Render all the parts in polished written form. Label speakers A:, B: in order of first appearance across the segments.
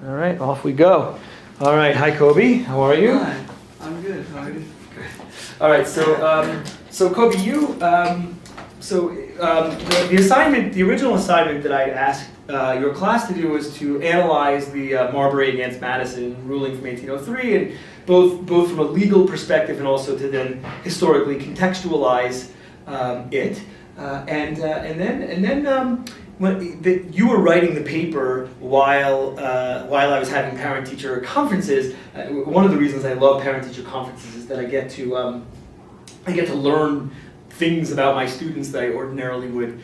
A: All right, off we go. All right, hi Kobe, how are you?
B: Hi, I'm good. How are you?
A: Good. All right, so Kobe, the assignment, the original assignment that I asked your class to do was to analyze the Marbury against Madison ruling from 1803, and both from a legal perspective and also to then historically contextualize it, and then. You were writing the paper while I was having parent-teacher conferences. One of the reasons I love parent-teacher conferences is that I get to learn things about my students that I ordinarily would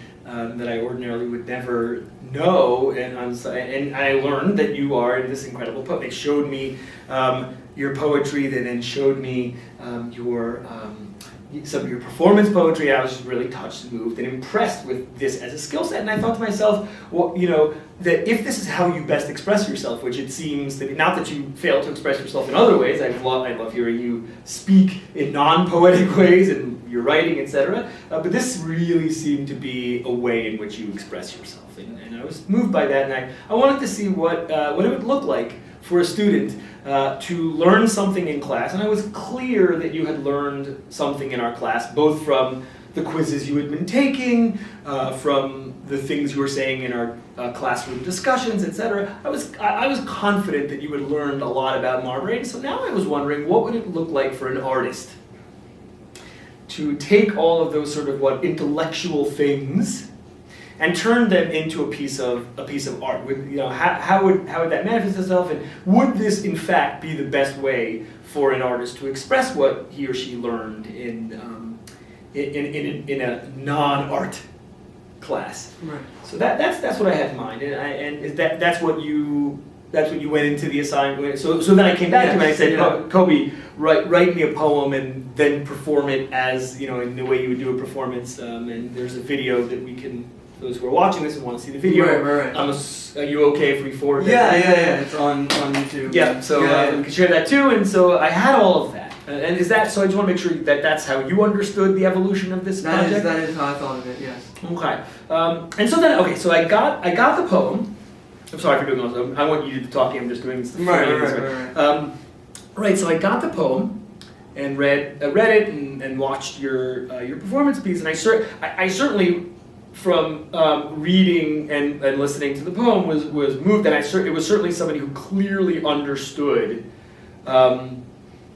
A: never know, and I learned that you are this incredible poet. They showed me your poetry, they then showed me some of your performance poetry. I was just really touched and moved and impressed with this as a skill set. And I thought to myself, well, that if this is how you best express yourself, which it seems that, not that you fail to express yourself in other ways, I love hearing you speak in non-poetic ways and your writing, etc. But this really seemed to be a way in which you express yourself. And I was moved by that, and I wanted to see what it would look like for a student to learn something in class. And I was clear that you had learned something in our class, both from the quizzes you had been taking, from the things you were saying in our classroom discussions, etc. I was confident that you had learned a lot about Marbury. So now I was wondering, what would it look like for an artist to take all of those sort of intellectual things and turn them into a piece of art? How would that manifest itself, and would this in fact be the best way for an artist to express what he or she learned in a non-art class?
B: Right.
A: So that's what I had in mind, and that's what you went into the assignment. So then I came back to him and I said, Kobe, write me a poem and then perform it as in the way you would do a performance. And there's a video that we can. Those who are watching this and want to see the video,
B: right.
A: Are you okay if we forward that?
B: Yeah. It's on YouTube.
A: Yeah, so we can share that too. And so I had all of that. And is that, so I just want to make sure that that's how you understood the evolution of this project?
B: That is how I thought of it, yes.
A: Okay. And so then, so I got the poem. I'm sorry for doing all this. I want you to be talking, I'm just doing this.
B: Right.
A: Right, so I got the poem and read it and watched your performance piece. And I certainly, from reading and listening to the poem, was moved, and it was certainly somebody who clearly understood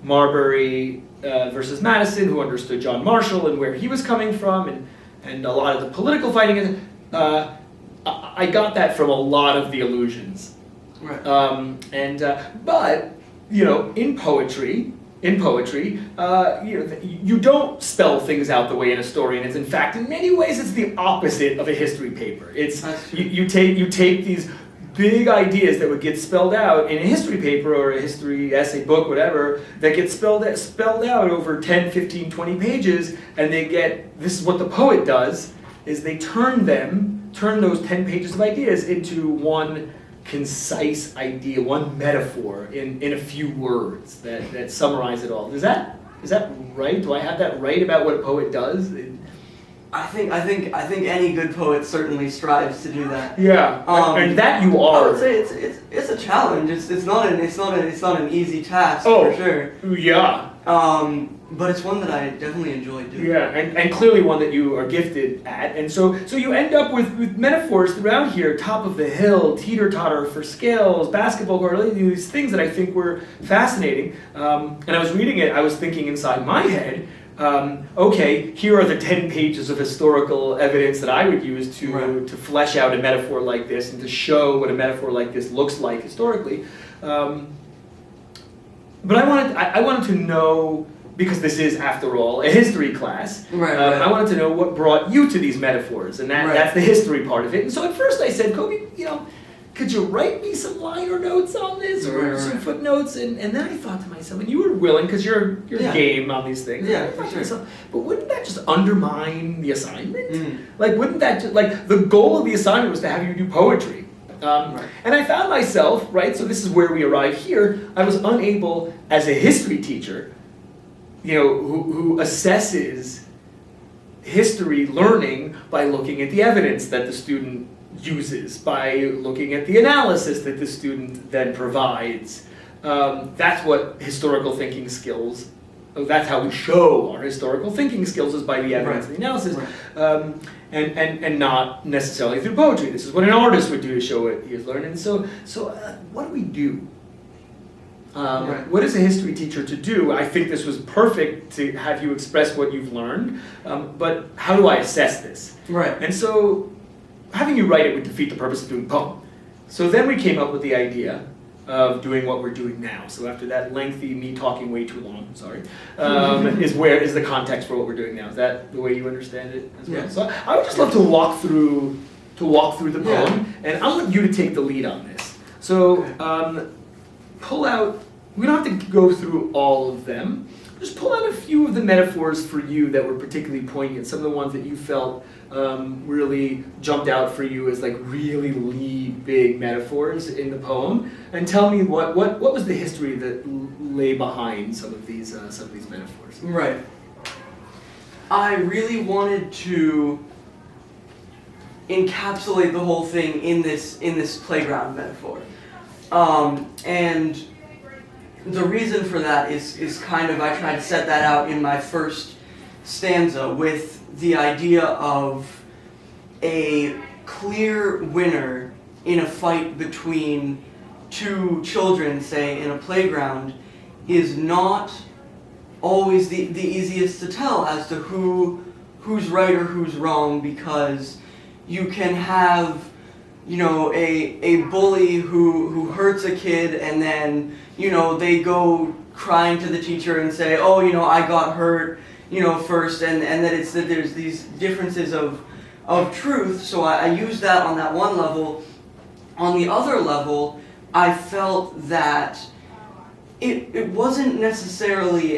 A: Marbury versus Madison, who understood John Marshall and where he was coming from, and a lot of the political fighting. I got that from a lot of the allusions.
B: Right.
A: But in poetry, you don't spell things out the way an historian is. In fact, in many ways, it's the opposite of a history paper. It's you take these big ideas that would get spelled out in a history paper or a history essay book, whatever, that get spelled out over 10, 15, 20 pages, and this is what the poet does, is they turn those 10 pages of ideas into one concise idea, one metaphor in a few words that summarize it all. Is that right? Do I have that right about what a poet does?
B: I think any good poet certainly strives to do that.
A: Yeah, and that you are.
B: I would say it's a challenge. It's not an easy task for sure.
A: Yeah.
B: But it's one that I definitely enjoy doing.
A: Yeah, and clearly one that you are gifted at. And so you end up with metaphors throughout here: top of the hill, teeter-totter for scales, basketball court, these things that I think were fascinating. And I was reading it, I was thinking inside my head, okay, here are the 10 pages of historical evidence that I would use to flesh out a metaphor like this and to show what a metaphor like this looks like historically. But I wanted to know, because this is, after all, a history class, I wanted to know what brought you to these metaphors, and that's the history part of it. And so at first I said, Kobe, could you write me some liner notes on this, or some footnotes? And then I thought to myself, and you were willing, because you're game on these things.
B: Yeah,
A: I thought
B: for sure.
A: but wouldn't that just undermine the assignment? Wouldn't that the goal of the assignment was to have you do poetry? And I found myself, so this is where we arrive here, I was unable, as a history teacher, who assesses history learning by looking at the evidence that the student uses by looking at the analysis that the student then provides. That's what historical thinking skills, that's how we show our historical thinking skills, is by the evidence and the analysis, and not necessarily through poetry. This is what an artist would do to show what he has learned. And so what do we do? What is a history teacher to do? I think this was perfect to have you express what you've learned, but how do I assess this? And so having you write it would defeat the purpose of doing poem. So then we came up with the idea of doing what we're doing now. So after that lengthy, me talking way too long, sorry, is the context for what we're doing now. Is that the way you understand it as well? So I would just love to walk through the poem, and I want you to take the lead on this. So pull out, we don't have to go through all of them, just pull out a few of the metaphors for you that were particularly poignant, some of the ones that you felt really jumped out for you as like really big metaphors in the poem, and tell me what was the history that lay behind some of these metaphors.
B: I really wanted to encapsulate the whole thing in this playground metaphor, and the reason for that is kind of, I tried to set that out in my first stanza with the idea of a clear winner in a fight between two children, say, in a playground, is not always the easiest to tell as to who's right or who's wrong, because you can have, you know, a bully who hurts a kid, and then, you know, they go crying to the teacher and say, oh, you know, I got hurt, you know, first, and that it's that there's these differences of truth. So I used that on that one level. On the other level, I felt that it wasn't necessarily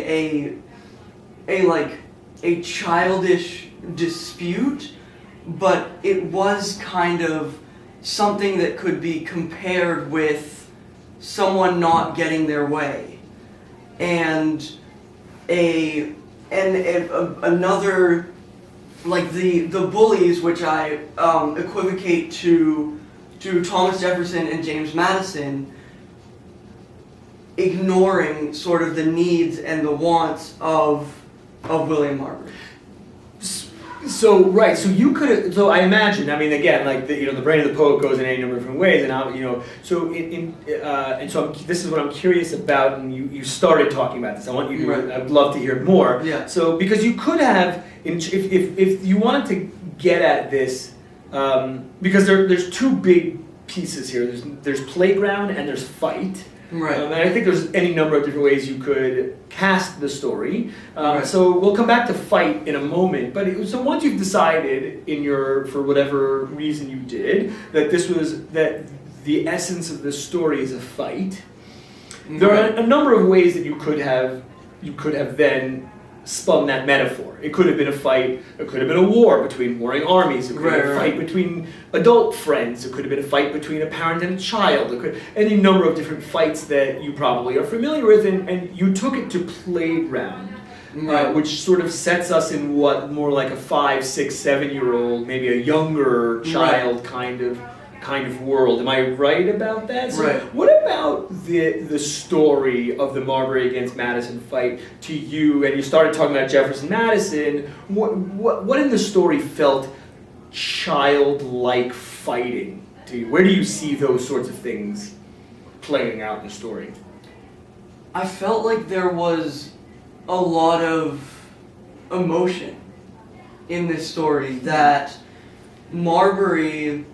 B: a childish dispute, but it was kind of something that could be compared with someone not getting their way, and another, like the bullies, which I equivocate to Thomas Jefferson and James Madison, ignoring sort of the needs and the wants of William Marbury.
A: So so you could, so I imagine, I mean, again, like the brain of the poet goes in any number of different ways, and so and so this is what I'm curious about, and you started talking about this. I want you to, I'd love to hear more. So because you could have, if you wanted to get at this, because there's two big pieces here. There's playground and there's fight. And I think there's any number of different ways you could cast the story. So we'll come back to fight in a moment. But so once you've decided for whatever reason you did, that the essence of the story is a fight, there are a number of ways that you could have then spun that metaphor. It could have been a fight, it could have been a war between warring armies, it could have been a fight between adult friends, it could have been a fight between a parent and a child, any number of different fights that you probably are familiar with, and you took it to playground, which sort of sets us in what more like a 5, 6, 7-year-old, maybe a younger child kind of world. Am I right about that? So what about the story of the Marbury against Madison fight to you? And you started talking about Jefferson Madison. What in the story felt childlike fighting to you? Where do you see those sorts of things playing out in the story?
B: I felt like there was a lot of emotion in this story, that Marbury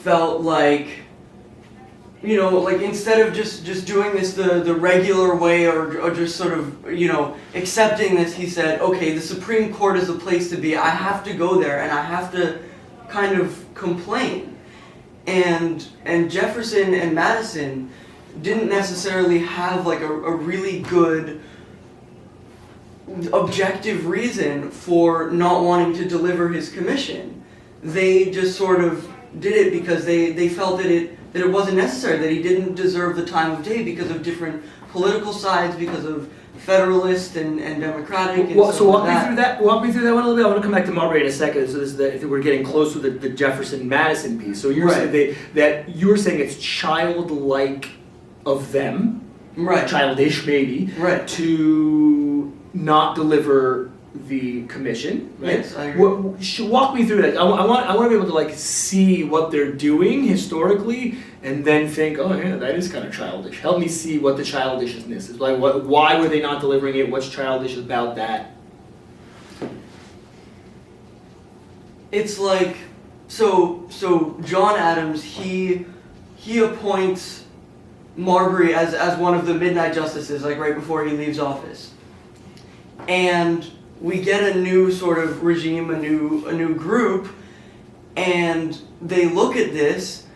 B: felt like, you know, like instead of just doing this the regular way or just sort of, you know, accepting this, he said, okay, the Supreme Court is the place to be. I have to go there and I have to kind of complain. And Jefferson and Madison didn't necessarily have like a really good objective reason for not wanting to deliver his commission. They just sort of did it because they felt that it that it wasn't necessary, that he didn't deserve the time of day because of different political sides, because of Federalist and Democratic. And
A: Well, so
B: stuff
A: walk
B: like
A: me
B: that.
A: through that. Walk me through that one a little bit. I want to come back to Marbury in a second. So this is we're getting close to the Jefferson-Madison piece. So you're
B: Right.
A: saying that you're saying it's childlike of them,
B: Right.
A: childish maybe,
B: Right.
A: to not deliver the commission. Right?
B: Yes, I agree.
A: Walk me through that. I want to be able to like see what they're doing historically, and then think, oh yeah, that is kind of childish. Help me see what the childishness is. Like, why were they not delivering it? What's childish about that?
B: It's like, so John Adams, he appoints Marbury as one of the midnight justices, like right before he leaves office. And we get a new sort of regime, a new group, and they look at this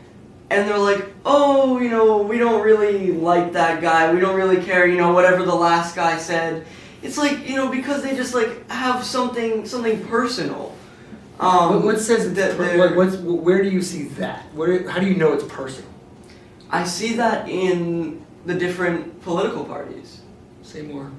B: and they're like, oh, you know, we don't really like that guy, we don't really care, you know, whatever the last guy said. It's like, you know, because they just like have something personal.
A: What says
B: that
A: where do you see that? How do you know it's personal?
B: I see that in the different political parties.
A: Say more.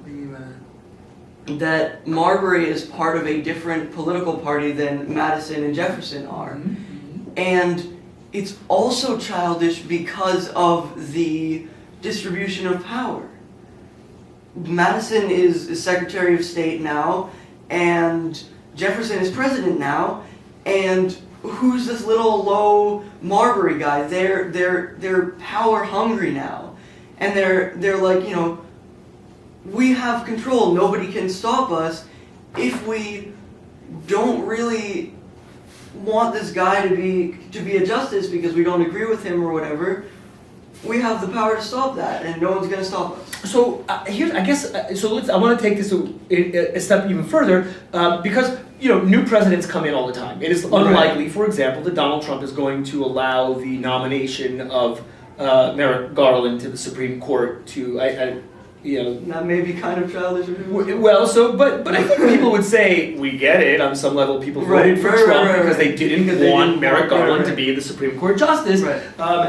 B: That Marbury is part of a different political party than Madison and Jefferson are.
A: Mm-hmm.
B: And it's also childish because of the distribution of power. Madison is Secretary of State now, and Jefferson is president now, and who's this little low Marbury guy? They're power hungry now, and they're like, you know, we have control. Nobody can stop us. If we don't really want this guy to be a justice because we don't agree with him or whatever, we have the power to stop that, and no one's going to stop us.
A: So here's, I guess, I want to take this a step even further, because, you know, new presidents come in all the time. It is unlikely, for example, that Donald Trump is going to allow the nomination of Merrick Garland to the Supreme Court to, you know.
B: That may be kind of childish.
A: Well, but I think people would say, we get it, on some level people voted for Trump because they didn't want Merrick Garland to be the Supreme Court Justice.
B: Right.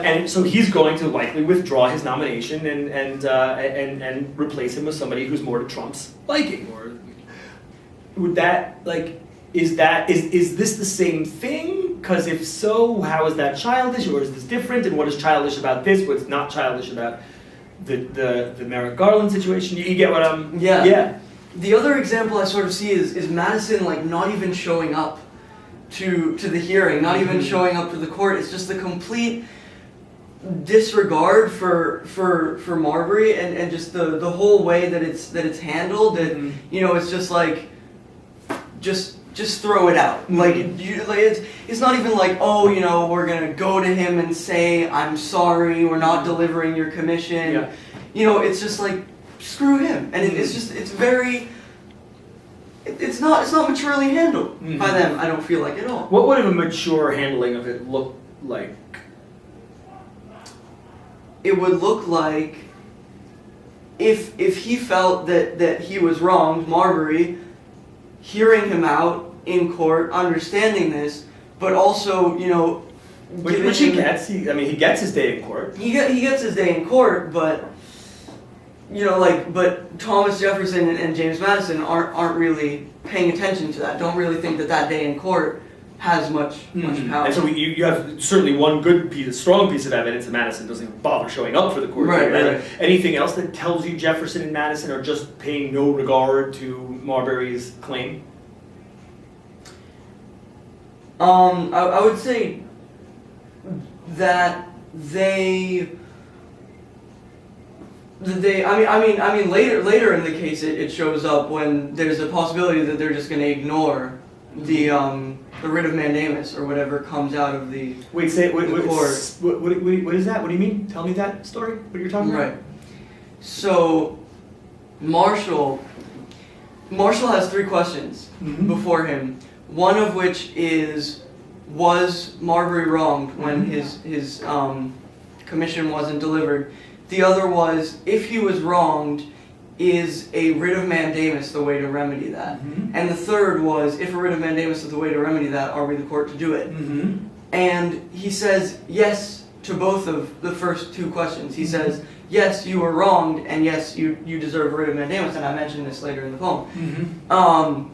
A: And so he's going to likely withdraw his nomination and replace him with somebody who's more to Trump's liking. Or would that, like, is this the same thing? Because if so, how is that childish, or is this different? And what is childish about this? What's not childish about the Merrick Garland situation? You get what I'm... Yeah.
B: The other example I sort of see is Madison, like, not even showing up to the hearing, not even showing up to the court. It's just the complete disregard for Marbury and just the whole way that it's handled. That you know, it's just like just throw it out. Like, it's not even like, oh, you know, we're gonna go to him and say, I'm sorry, we're not delivering your commission.
A: Yeah.
B: You know, it's just like, screw him. And it's very, it's not maturely handled by them, I don't feel like, at all.
A: What would a mature handling of it look like?
B: It would look like if he felt that he was wronged, Marbury, hearing him out in court, understanding this, but also, you know,
A: Which he gets. He gets his day in court.
B: He gets his day in court, but you know, like, but Thomas Jefferson and James Madison aren't really paying attention to that. Don't really think that day in court has much power.
A: And so you have certainly one strong piece of evidence that Madison doesn't even bother showing up for the court.
B: Right.
A: Anything else that tells you Jefferson and Madison are just paying no regard to Marbury's claim?
B: I would say that they I mean later in the case it shows up when there's a possibility that they're just going to ignore the writ of mandamus or whatever comes out of the
A: Wait, say what
B: court.
A: What is that? What do you mean? Tell me that story. What you're talking about?
B: Right. So Marshall has 3 questions before him. One of which is, was Marbury wronged when his commission wasn't delivered? The other was, if he was wronged, is a writ of mandamus the way to remedy that? And the third was, if a writ of mandamus is the way to remedy that, are we the court to do it? And he says yes to both of the first two questions. He says, yes, you were wronged, and yes, you deserve writ of mandamus, and I mentioned this later in the poem.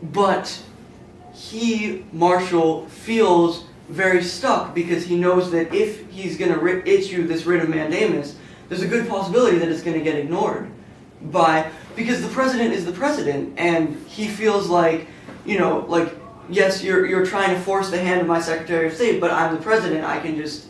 B: But Marshall, feels very stuck because he knows that if he's going to issue this writ of mandamus, there's a good possibility that it's going to get ignored because the president is the president, and he feels like, yes, you're trying to force the hand of my Secretary of State, but I'm the president. I can just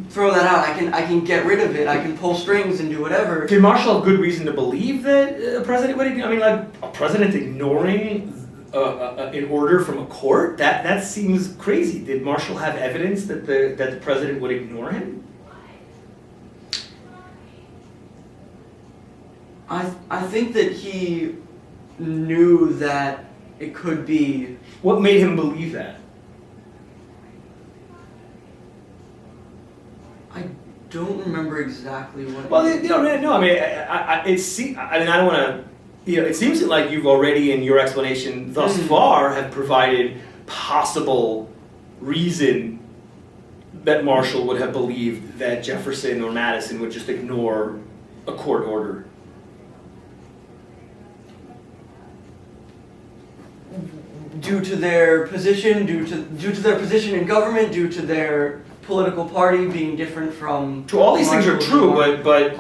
B: throw that out. I can get rid of it. I can pull strings and do whatever.
A: Did Marshall have good reason to believe that a president would ignore? I mean, like a president ignoring an order from a court? That seems crazy. Did Marshall have evidence that the president would ignore him?
B: I think that he knew that it could be.
A: What made him believe that?
B: I don't remember exactly what.
A: Well, no. I mean, I don't want to. It seems like you've already, in your explanation thus far, have provided possible reason that Marshall would have believed that Jefferson or Madison would just ignore a court order.
B: Due to their position, due to their position in government, due to their political party being different from.
A: All these things are true, but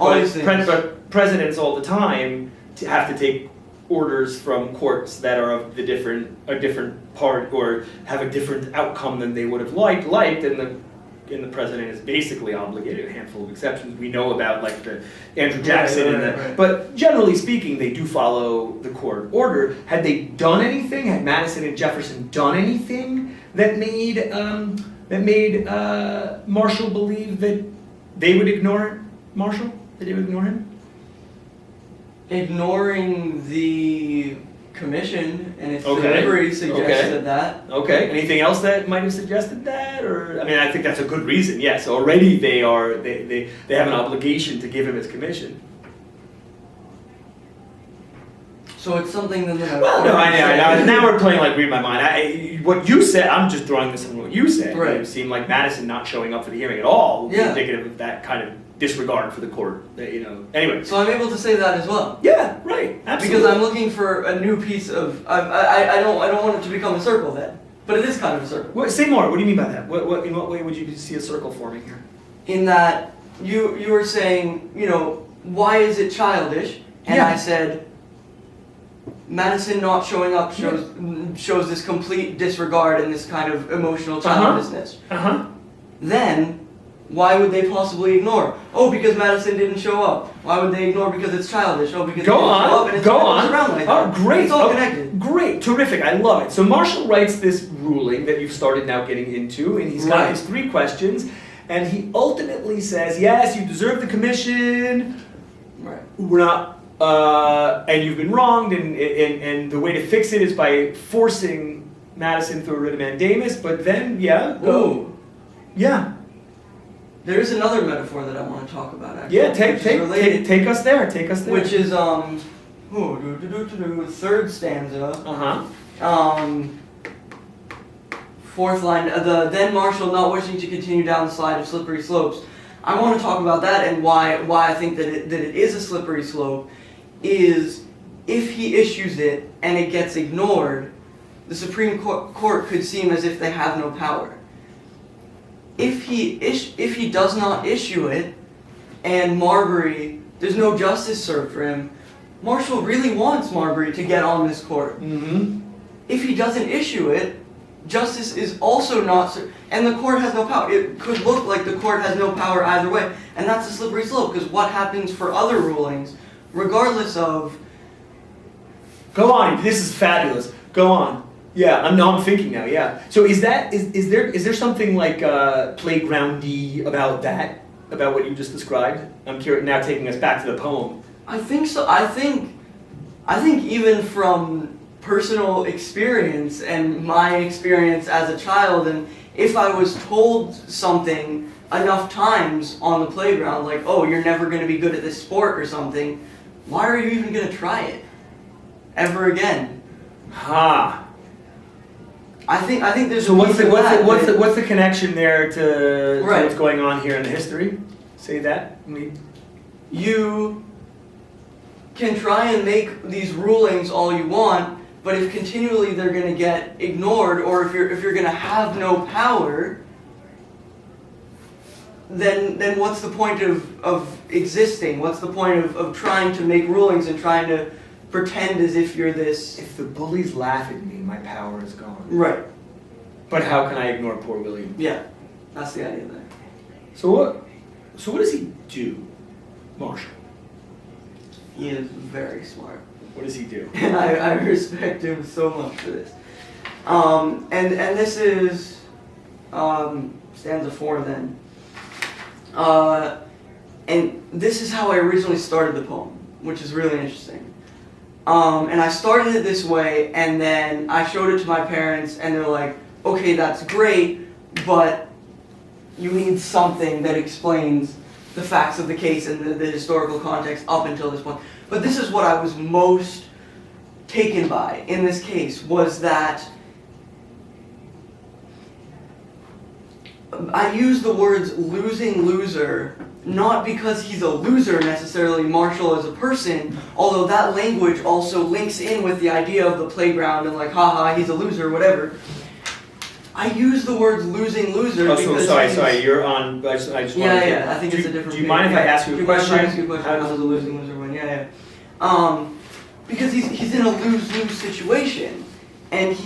A: presidents all the time have to take orders from courts that are of a different part or have a different outcome than they would have liked, and the president is basically obligated. A handful of exceptions we know about, like the Andrew Jackson
B: right.
A: But generally speaking, they do follow the court order. Had they done anything? Had Madison and Jefferson done anything that made Marshall believe that they would ignore Marshall? That they would ignore him?
B: Ignoring the commission and its delivery suggested that.
A: Okay. Anything else that might have suggested that? Or I think that's a good reason. Yes. Already they have an obligation to give him his commission.
B: So it's something that.
A: Well, no, I know. Now we're playing like read my mind. What you said, I'm just throwing this on what you said.
B: Right.
A: It seemed like Madison not showing up for the hearing at all would be
B: Yeah.
A: indicative of that kind of disregard for the court. Anyway.
B: So I'm able to say that as well.
A: Yeah. Right. Absolutely.
B: Because I'm looking for a new piece of. I don't want it to become a circle then, but it is kind of a circle.
A: Say more. What do you mean by that? In what way would you see a circle forming here?
B: In that you were saying, why is it childish? And
A: Yeah.
B: I said, Madison not showing up shows this complete disregard and this kind of emotional childishness. Then, why would they possibly ignore? Oh, because Madison didn't show up. Why would they ignore because it's childish? Oh, because
A: Go
B: he didn't
A: on.
B: show up and it's around like that.
A: Oh, great.
B: It's all connected.
A: Great. Terrific. I love it. So Marshall writes this ruling that you've started now getting into, and he's got his 3 questions, and he ultimately says, yes, you deserve the commission.
B: Right.
A: We're not, and you've been wronged, and the way to fix it is by forcing Madison through a writ of mandamus, but then,
B: Ooh.
A: Yeah.
B: There is another metaphor that I want to talk about, actually.
A: Yeah, take us there.
B: Which is, third stanza. Fourth line, then Marshall not wishing to continue down the slide of slippery slopes. I want to talk about that and why I think that it is a slippery slope is if he issues it and it gets ignored, the Supreme Court could seem as if they have no power. If he does not issue it and Marbury, there's no justice served for him, Marshall really wants Marbury to get on this court. If he doesn't issue it, justice is also not served, and the court has no power. It could look like the court has no power either way, and that's a slippery slope, because what happens for other rulings, regardless of...
A: Go on, this is fabulous. Go on. Yeah, I'm thinking now, yeah. So is there something like playgroundy about that? About what you just described? I'm curious, now taking us back to the poem.
B: I think so. I think even from personal experience and my experience as a child, and if I was told something enough times on the playground, like, oh, you're never going to be good at this sport or something, why are you even going to try it ever again? I think there's
A: So
B: a
A: what's
B: piece of that
A: what's the connection there to
B: Right.
A: what's going on here in the history? Say that.
B: you can try and make these rulings all you want, but if continually they're going to get ignored, or if you're going to have no power, then what's the point of existing? What's the point of trying to make rulings and trying to pretend as if you're this?
A: If the bullies laugh at me, my power is gone.
B: Right.
A: But how can I ignore poor William?
B: Yeah, that's the idea there.
A: So what does he do, Marshall?
B: He is very smart.
A: What does he do?
B: And I respect him so much for this. And this is stanza 4 then. And this is how I originally started the poem, which is really interesting. And I started it this way, and then I showed it to my parents, and they're like, okay, that's great, but you need something that explains the facts of the case and the historical context up until this point. But this is what I was most taken by in this case, was that I use the words losing loser not because he's a loser necessarily, Marshall as a person, although that language also links in with the idea of the playground and like, haha, he's a loser, whatever. I use the words losing loser because
A: sorry, you're on, I just wanted to...
B: Yeah, I think it's a different...
A: Do you mind if I ask you a question?
B: Do you mind if I ask you a question? How does a losing loser win? Yeah. Because he's in a lose-lose situation, and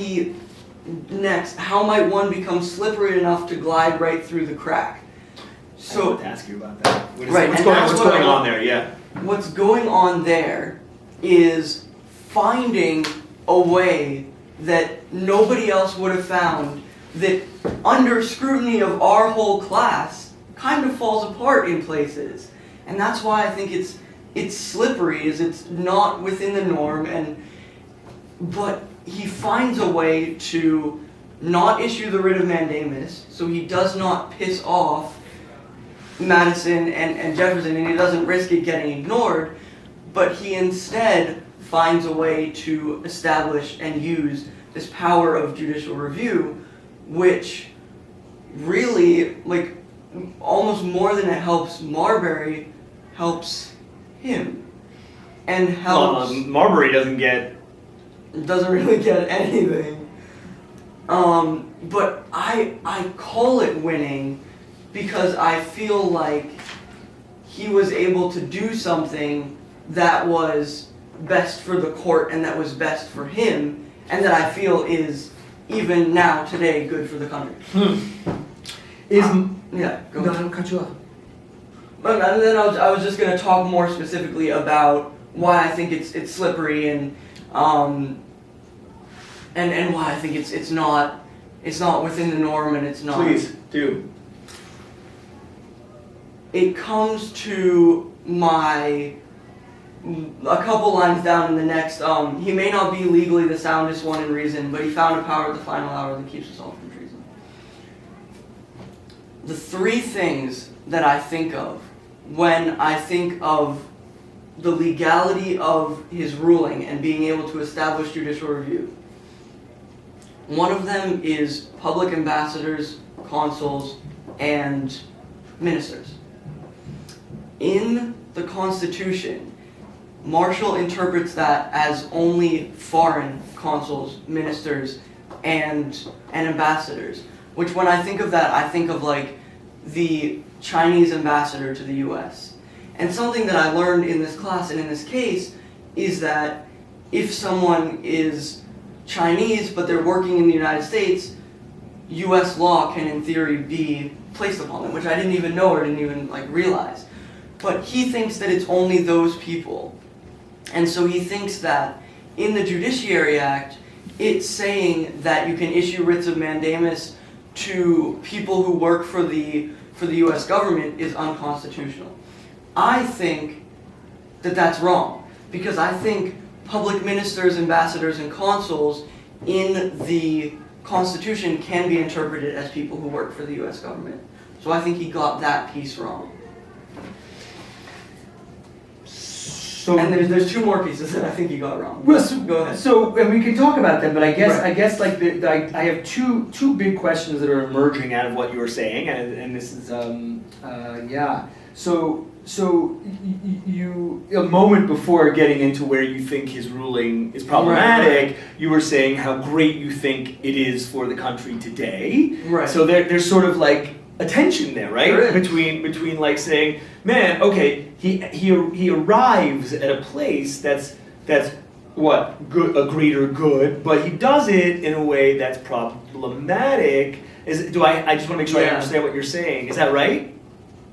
B: next, how might one become slippery enough to glide right through the crack?
A: So, I wanted to ask you about that.
B: What's
A: going on there, yeah.
B: What's going on there is finding a way that nobody else would have found, that under scrutiny of our whole class kind of falls apart in places. And that's why I think it's slippery, is it's not within the norm, but he finds a way to not issue the writ of mandamus, so he does not piss off Madison and Jefferson, and he doesn't risk it getting ignored, but he instead finds a way to establish and use this power of judicial review, which really, like, almost more than it helps Marbury, helps him. And helps...
A: Marbury doesn't
B: really get anything. But I call it winning because I feel like he was able to do something that was best for the court and that was best for him, and that I feel is, even now, today, good for the country.
A: Yeah, go on. No, I don't cut you off.
B: And then I was just going to talk more specifically about why I think it's slippery and why I think it's not within the norm, and it's not.
A: Please do.
B: It comes to a couple lines down in the next. He may not be legally the soundest one in reason, but he found a power at the final hour that keeps us all from treason. The three things that I think of when I think of the legality of his ruling and being able to establish judicial review. One of them is public ambassadors, consuls, and ministers. In the Constitution, Marshall interprets that as only foreign consuls, ministers, and ambassadors. Which, when I think of that, I think of like the Chinese ambassador to the U.S. And something that I learned in this class and in this case is that if someone is Chinese but they're working in the United States, U.S. law can in theory be placed upon them, which I didn't even know or didn't even realize. But he thinks that it's only those people. And so he thinks that in the Judiciary Act, it's saying that you can issue writs of mandamus to people who work for the U.S. government is unconstitutional. I think that that's wrong, because I think public ministers, ambassadors, and consuls in the Constitution can be interpreted as people who work for the U.S. government. So I think he got that piece wrong.
A: So
B: And there's two more pieces that I think you got wrong.
A: well, so,
B: Go ahead.
A: So, and we can talk about them, but I guess
B: Right.
A: I guess like I have two big questions that are emerging out of what you were saying, and this is yeah. So you a moment before getting into where you think his ruling is problematic, you were saying how great you think it is for the country today.
B: Right.
A: So there's sort of like a tension there, right?
B: There is.
A: Between like saying, man, okay, he arrives at a place that's what good, a greater good, but he does it in a way that's problematic. I just want to make sure I
B: Yeah.
A: understand what you're saying. Is that right?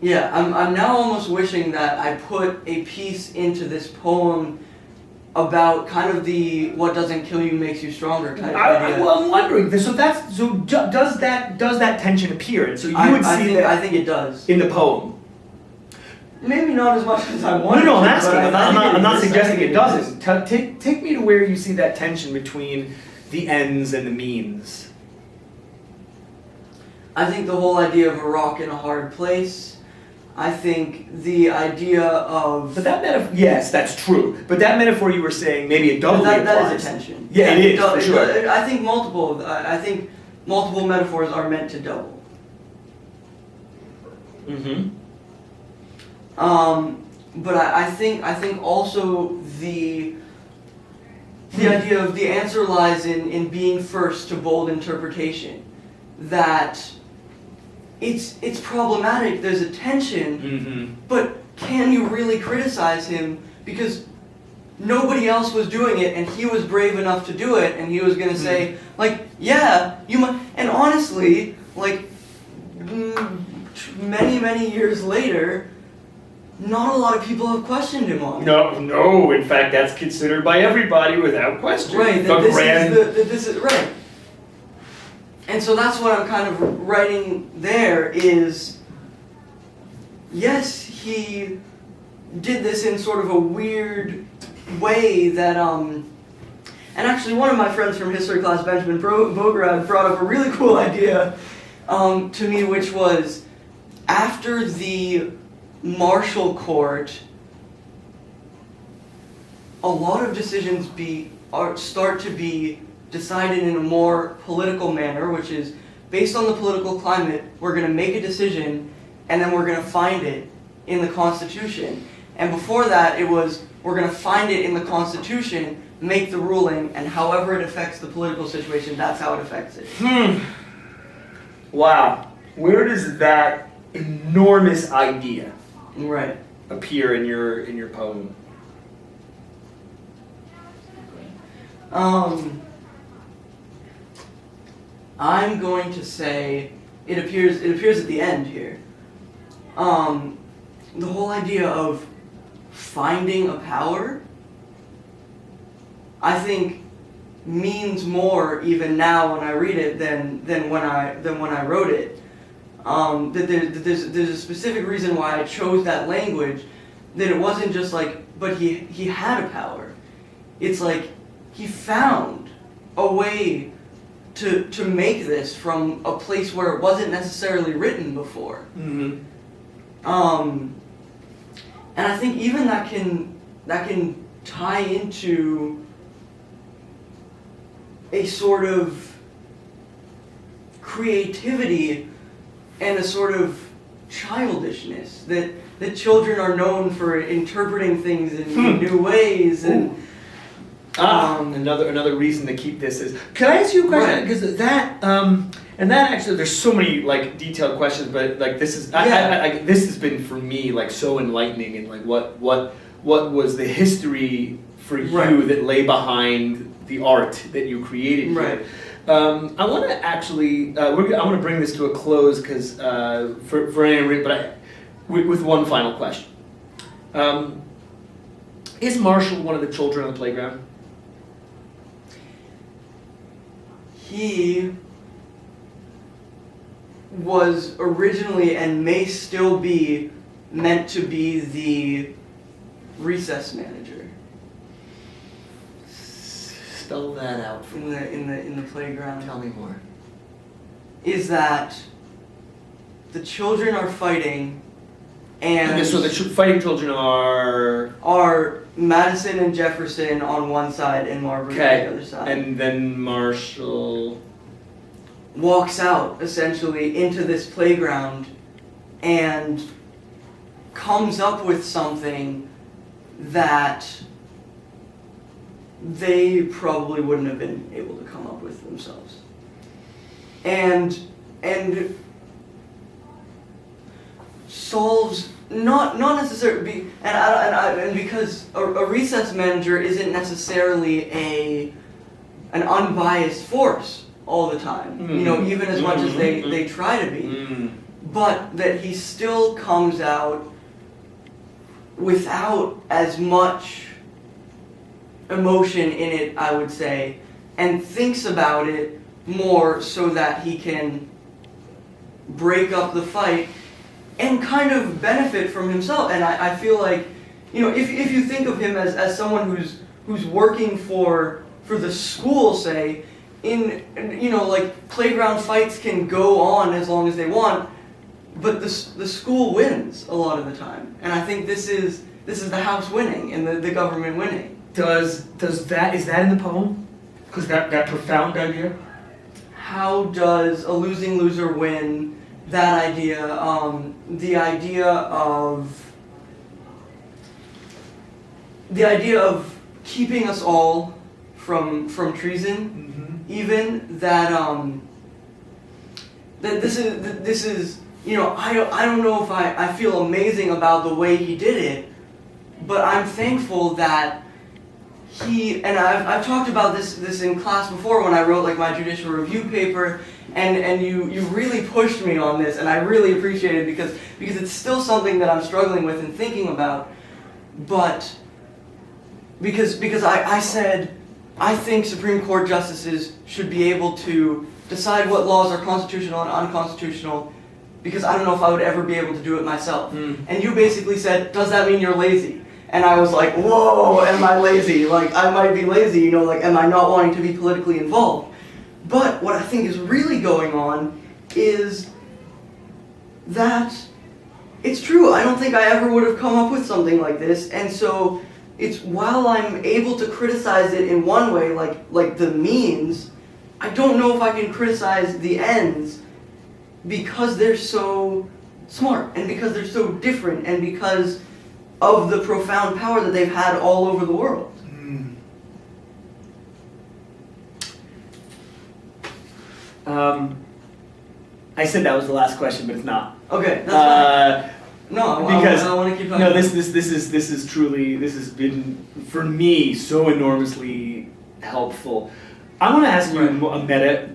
B: Yeah, I'm now almost wishing that I put a piece into this poem about kind of the what doesn't kill you makes you stronger type idea.
A: Well, I'm wondering. So does that tension appear? And so you would see that
B: I think it does.
A: in the poem.
B: Maybe not as much as I
A: No,
B: wanted.
A: no, I'm
B: to,
A: asking.
B: but
A: I'm not
B: I think
A: suggesting it
B: exists.
A: doesn't. Take me to where you see that tension between the ends and the means.
B: I think the whole idea of a rock in a hard place. I think the idea of
A: But that metaphor, yes, that's true. But that metaphor you were saying, maybe it doubly
B: that
A: applies.
B: is a tension.
A: Yeah, it is,
B: does-
A: for sure.
B: I think multiple metaphors are meant to double.
A: Mm-hmm.
B: But I think also the idea of the answer lies in being first to bold interpretation. That it's problematic. There's a tension,
A: Mm-hmm.
B: but can you really criticize him because nobody else was doing it and he was brave enough to do it and he was gonna say like, yeah, you might. And honestly, like many years later, not a lot of people have questioned him on it.
A: No. In fact, that's considered by everybody without question.
B: Right.
A: The grand.
B: This is right. And so that's what I'm kind of writing there is, yes, he did this in sort of a weird way that, and actually one of my friends from history class, Benjamin Bograd, brought up a really cool idea to me, which was after the martial court, a lot of decisions start to be decided in a more political manner, which is based on the political climate, we're going to make a decision and then we're going to find it in the Constitution. And before that, it was we're going to find it in the Constitution, make the ruling, and however it affects the political situation, that's how it affects it.
A: Wow. Where does that enormous idea
B: Right.
A: appear in your poem?
B: I'm going to say it appears at the end here. The whole idea of finding a power, I think, means more even now when I read it than when I wrote it. That there's a specific reason why I chose that language. That it wasn't just like, but he had a power. It's like he found a way to make this from a place where it wasn't necessarily written before.
A: Mm-hmm.
B: And I think even that can tie into a sort of creativity and a sort of childishness that children are known for interpreting things in new ways and.
A: Another reason to keep this is. Can I ask you a question? Because that and that actually, there's so many like detailed questions, but like this is this has been for me like so enlightening and like what was the history for you that lay behind the art that you created here.
B: Right.
A: I want to actually I want to bring this to a close because for any reason, but with one final question. Is Marshall one of the children on the playground?
B: He was originally and may still be meant to be the recess manager
A: Spell that out for me.
B: in the playground.
A: Tell me more.
B: Is that the children are fighting And
A: so the fighting children
B: are Madison and Jefferson on one side and Marbury on the other side.
A: And then Marshall
B: walks out essentially into this playground and comes up with something that they probably wouldn't have been able to come up with themselves. And solves not necessarily and because a recess manager isn't necessarily an unbiased force all the time, even as much as they try to be, but that he still comes out without as much emotion in it, I would say, and thinks about it more so that he can break up the fight and kind of benefit from himself. And I feel like, if you think of him as someone who's working for the school, say, like playground fights can go on as long as they want, but the school wins a lot of the time. And I think this is the house winning and the government winning.
A: Is that in the poem? Because that profound idea?
B: How does a losing loser win? That idea, the idea of keeping us all from treason, even that this is I don't know if I feel amazing about the way he did it, but I'm thankful that and I've talked about this in class before when I wrote like my judicial review paper, and you really pushed me on this, and I really appreciate it because it's still something that I'm struggling with and thinking about, but because I said I think Supreme Court justices should be able to decide what laws are constitutional and unconstitutional, because I don't know if I would ever be able to do it myself. And you basically said, does that mean you're lazy? And I was like, whoa, am I lazy? Like, I might be lazy, like, am I not wanting to be politically involved? But what I think is really going on is that it's true. I don't think I ever would have come up with something like this. And so it's, while I'm able to criticize it in one way, like the means, I don't know if I can criticize the ends, because they're so smart and because they're so different and because of the profound power that they've had all over the world.
A: I said that was the last question, but it's not.
B: Okay, that's fine. No,
A: because
B: I want to keep talking.
A: No, this is truly, this has been for me so enormously helpful. I want to ask you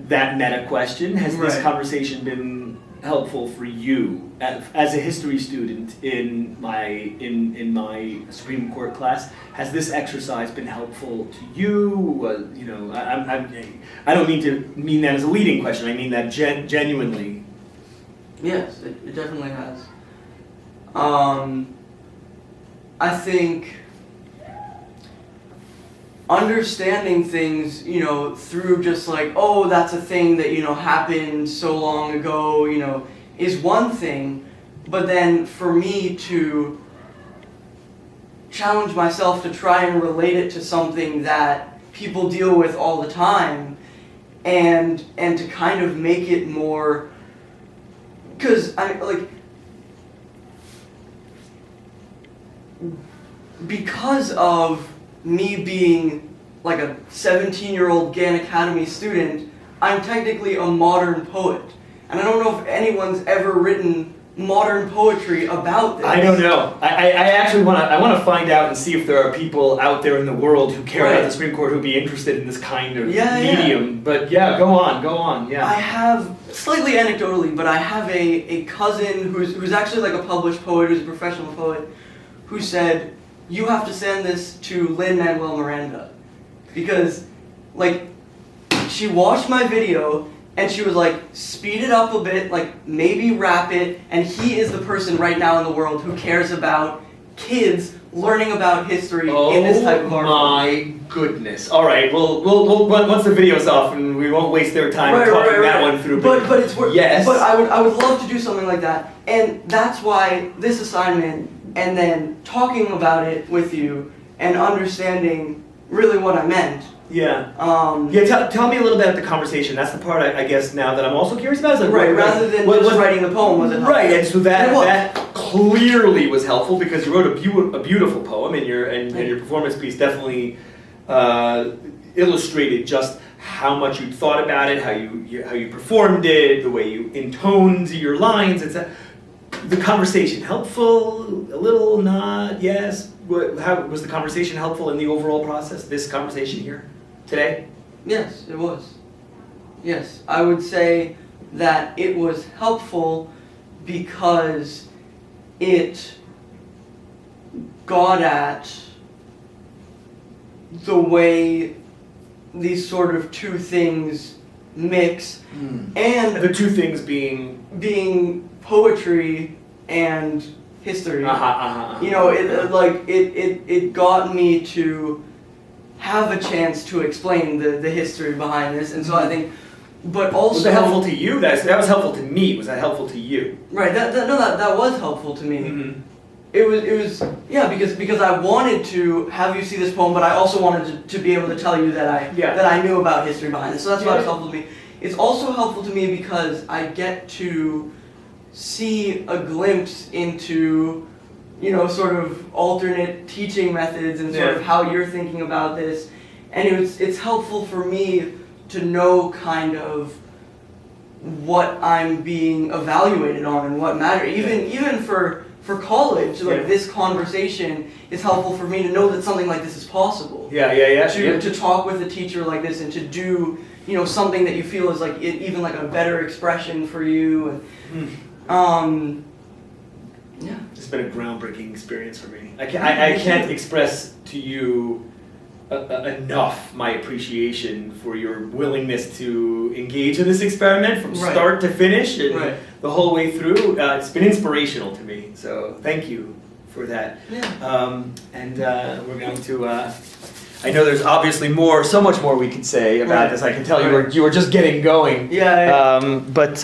A: that meta question. Has this conversation been helpful for you as a history student in my Supreme Court class? Has this exercise been helpful to you? I don't mean that as a leading question. I mean that genuinely.
B: Yes, it definitely has. I think understanding things, through just like, oh, that's a thing that, happened so long ago, is one thing, but then for me to challenge myself to try and relate it to something that people deal with all the time, and to kind of make it more, because because of me being like a 17-year-old Gann Academy student, I'm technically a modern poet. And I don't know if anyone's ever written modern poetry about this.
A: I don't know. I actually want to find out and see if there are people out there in the world who care about the Supreme Court who'd be interested in this kind of medium. Yeah. But go on. Yeah.
B: I have, slightly anecdotally, but I have a cousin who's actually like a published poet, who's a professional poet, who said, you have to send this to Lin-Manuel Miranda, because she watched my video and she was like, speed it up a bit, maybe rap it, and he is the person right now in the world who cares about kids learning about history in this type of article.
A: Oh my goodness! All right, we'll once the video's off, and we won't waste their time talking that one through.
B: But it's worth.
A: Yes.
B: But I would love to do something like that, and that's why this assignment, and then talking about it with you, and understanding really what I meant.
A: Yeah.
B: Yeah.
A: Tell me a little bit about the conversation. That's the part I guess now that I'm also curious about. Is like,
B: Right. Rather than just writing the poem, was it helpful?
A: Right, and so that clearly was helpful because you wrote a beautiful poem, and your performance piece definitely illustrated just how much you thought about it, how you performed it, the way you intoned your lines, etc. The conversation helpful? A little, not, yes. How was the conversation helpful in the overall process? This conversation here today?
B: Yes, it was. Yes, I would say that it was helpful because it got at the way these sort of two things mix, and
A: The two things being
B: poetry and history. You know, it got me to have a chance to explain the history behind this, and so I think, but also
A: was that helpful to you? That was helpful to me. Was that helpful to you?
B: Right. That was helpful to me.
A: Mm-hmm.
B: It was yeah, because I wanted to have you see this poem, but I also wanted to be able to tell you that I knew about history behind it. So that's why it's helpful to me. It's also helpful to me because I get to see a glimpse into, you know, sort of alternate teaching methods and sort of how you're thinking about this, and it's helpful for me to know kind of what I'm being evaluated on and what matters. Even for college, like this conversation is helpful for me to know that something like this is possible. To talk with a teacher like this and to do, you know, something that you feel is like even like a better expression for you. And yeah,
A: it's been a groundbreaking experience for me. I can't express to you enough my appreciation for your willingness to engage in this experiment from start to finish and the whole way through. It's been inspirational to me, so thank you for that. And we're going to. I know there's obviously so much more we could say about this. I can tell you were just getting going.
B: Yeah.
A: But